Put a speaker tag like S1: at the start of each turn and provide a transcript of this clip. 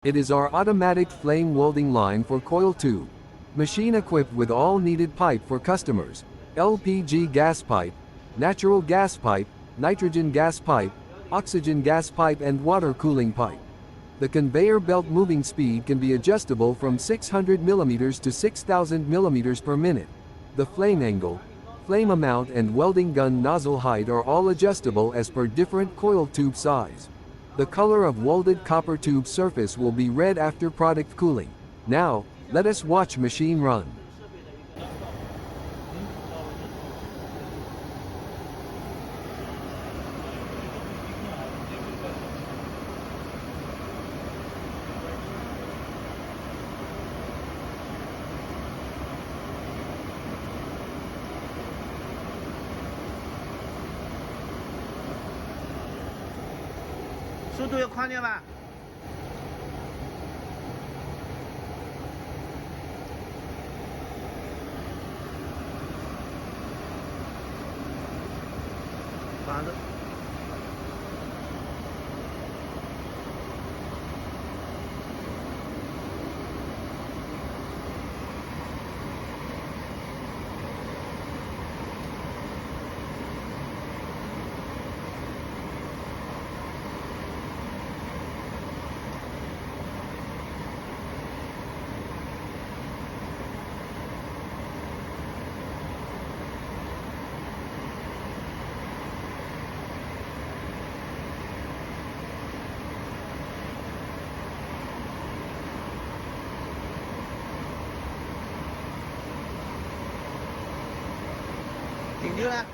S1: It is our automatic flame welding line for coil tube. Machine equipped with all needed pipe for customers. LPG gas pipe, natural gas pipe, nitrogen gas pipe, oxygen gas pipe and water cooling pipe. The conveyor belt moving speed can be adjustable from 600 mm to 6,000 mm per minute. The flame angle, flame amount and welding gun nozzle height are all adjustable as per different coil tube size. The color of welded copper tube surface will be red after product cooling. Now, let us watch machine run.
S2: 速度要快点吧。反正。顶住了。